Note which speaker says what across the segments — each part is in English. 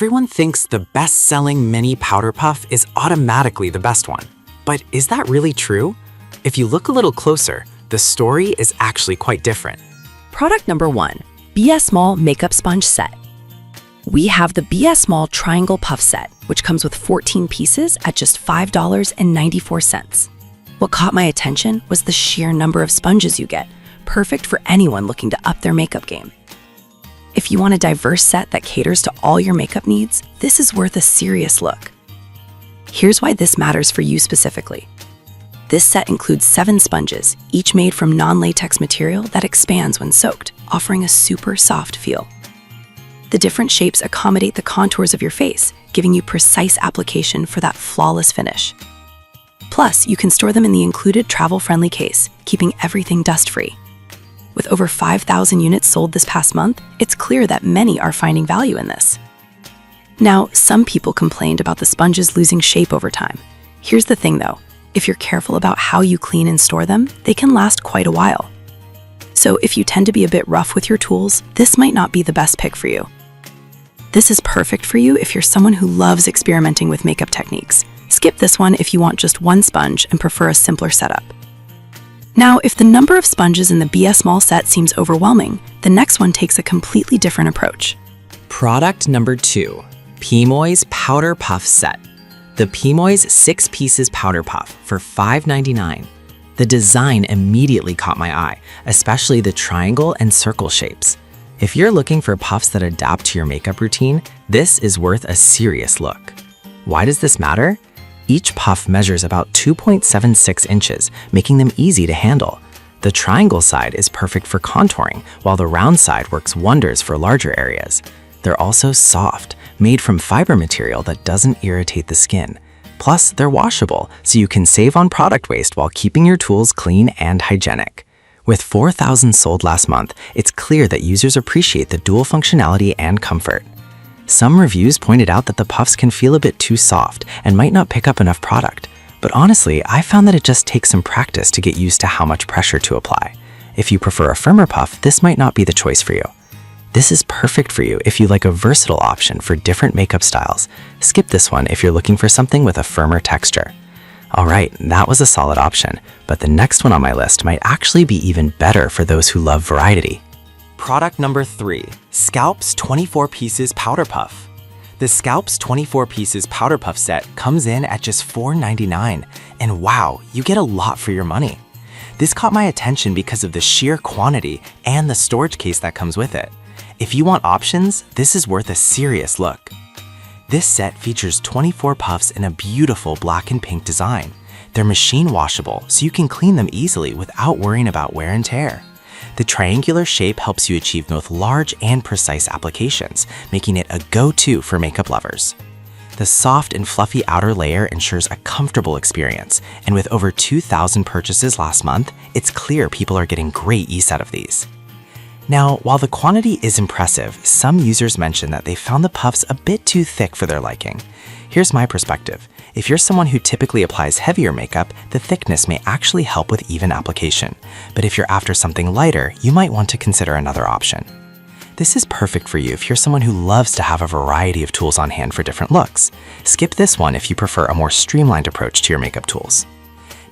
Speaker 1: Everyone thinks the best-selling mini powder puff is automatically the best one. But is that really true? If you look a little closer, the story is actually quite different.
Speaker 2: Product number 1, BS Mall Makeup Sponge Set. We have the BS Mall Triangle Puff Set, which comes with 14 pieces at just $5.94. What caught my attention was the sheer number of sponges you get, perfect for anyone looking to up their makeup game. If you want a diverse set that caters to all your makeup needs, this is worth a serious look. Here's why this matters for you specifically. This set includes 7 sponges, each made from non-latex material that expands when soaked, offering a super soft feel. The different shapes accommodate the contours of your face, giving you precise application for that flawless finish. Plus, you can store them in the included travel-friendly case, keeping everything dust-free. With over 5,000 units sold this past month, it's clear that many are finding value in this. Now, some people complained about the sponges losing shape over time. Here's the thing though, if you're careful about how you clean and store them, they can last quite a while. So if you tend to be a bit rough with your tools, this might not be the best pick for you. This is perfect for you if you're someone who loves experimenting with makeup techniques. Skip this one if you want just one sponge and prefer a simpler setup. Now, if the number of sponges in the BS Mall set seems overwhelming, the next one takes a completely different approach.
Speaker 1: Product number 2, Pmoy's Powder Puff Set. The Pmoy's 6 pieces powder puff for $5.99. The design immediately caught my eye, especially the triangle and circle shapes. If you're looking for puffs that adapt to your makeup routine, this is worth a serious look. Why does this matter? Each puff measures about 2.76 inches, making them easy to handle. The triangle side is perfect for contouring, while the round side works wonders for larger areas. They're also soft, made from fiber material that doesn't irritate the skin. Plus, they're washable, so you can save on product waste while keeping your tools clean and hygienic. With 4,000 sold last month, it's clear that users appreciate the dual functionality and comfort. Some reviews pointed out that the puffs can feel a bit too soft and might not pick up enough product. But honestly, I found that it just takes some practice to get used to how much pressure to apply. If you prefer a firmer puff, this might not be the choice for you. This is perfect for you if you like a versatile option for different makeup styles. Skip this one if you're looking for something with a firmer texture. Alright, that was a solid option, but the next one on my list might actually be even better for those who love variety. Product number 3, Scalp's 24 Pieces Powder Puff. The Scalp's 24 Pieces Powder Puff set comes in at just $4.99, and wow, you get a lot for your money. This caught my attention because of the sheer quantity and the storage case that comes with it. If you want options, this is worth a serious look. This set features 24 puffs in a beautiful black and pink design. They're machine washable, so you can clean them easily without worrying about wear and tear. The triangular shape helps you achieve both large and precise applications, making it a go-to for makeup lovers. The soft and fluffy outer layer ensures a comfortable experience, and with over 2,000 purchases last month, it's clear people are getting great use out of these. Now, while the quantity is impressive, some users mention that they found the puffs a bit too thick for their liking. Here's my perspective. If you're someone who typically applies heavier makeup, the thickness may actually help with even application. But if you're after something lighter, you might want to consider another option. This is perfect for you if you're someone who loves to have a variety of tools on hand for different looks. Skip this one if you prefer a more streamlined approach to your makeup tools.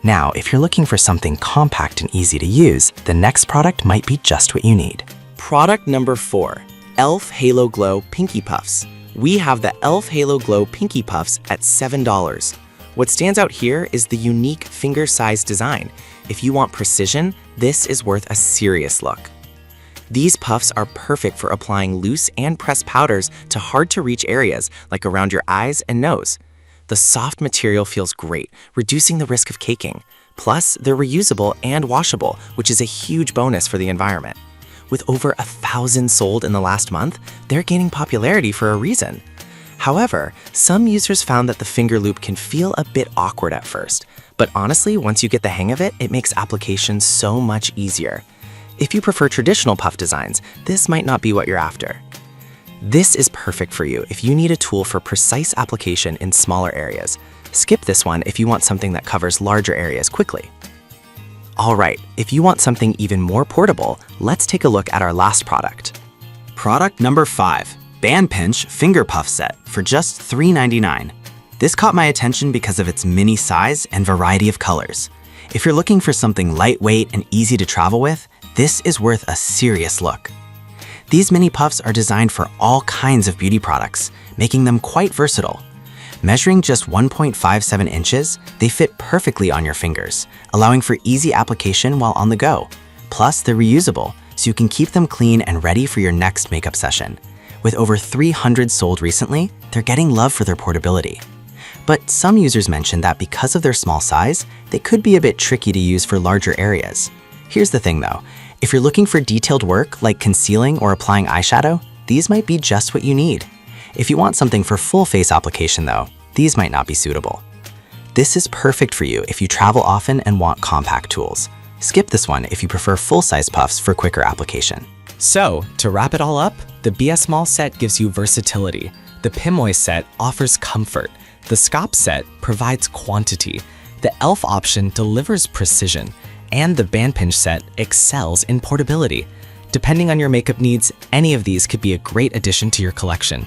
Speaker 1: Now, if you're looking for something compact and easy to use, the next product might be just what you need. Product number 4, e.l.f. Halo Glow Pinky Puffs. We have the e.l.f. Halo Glow Pinky Puffs at $7. What stands out here is the unique finger-sized design. If you want precision, this is worth a serious look. These puffs are perfect for applying loose and pressed powders to hard-to-reach areas like around your eyes and nose. The soft material feels great, reducing the risk of caking. Plus, they're reusable and washable, which is a huge bonus for the environment. With over 1,000 sold in the last month, they're gaining popularity for a reason. However, some users found that the finger loop can feel a bit awkward at first, but honestly, once you get the hang of it, it makes application so much easier. If you prefer traditional puff designs, this might not be what you're after. This is perfect for you if you need a tool for precise application in smaller areas. Skip this one if you want something that covers larger areas quickly. Alright, if you want something even more portable, let's take a look at our last product. Product number 5, Band Pinch Finger Puff Set for just $3.99. This caught my attention because of its mini size and variety of colors. If you're looking for something lightweight and easy to travel with, this is worth a serious look. These mini puffs are designed for all kinds of beauty products, making them quite versatile. Measuring just 1.57 inches, they fit perfectly on your fingers, allowing for easy application while on the go. Plus, they're reusable, so you can keep them clean and ready for your next makeup session. With over 300 sold recently, they're getting love for their portability. But some users mentioned that because of their small size, they could be a bit tricky to use for larger areas. Here's the thing though, if you're looking for detailed work like concealing or applying eyeshadow, these might be just what you need. If you want something for full face application though, these might not be suitable. This is perfect for you if you travel often and want compact tools. Skip this one if you prefer full-size puffs for quicker application.
Speaker 3: So, to wrap it all up, the BS Small set gives you versatility. The Pimoy set offers comfort. The Scop set provides quantity. The Elf option delivers precision. And the Band Pinch set excels in portability. Depending on your makeup needs, any of these could be a great addition to your collection.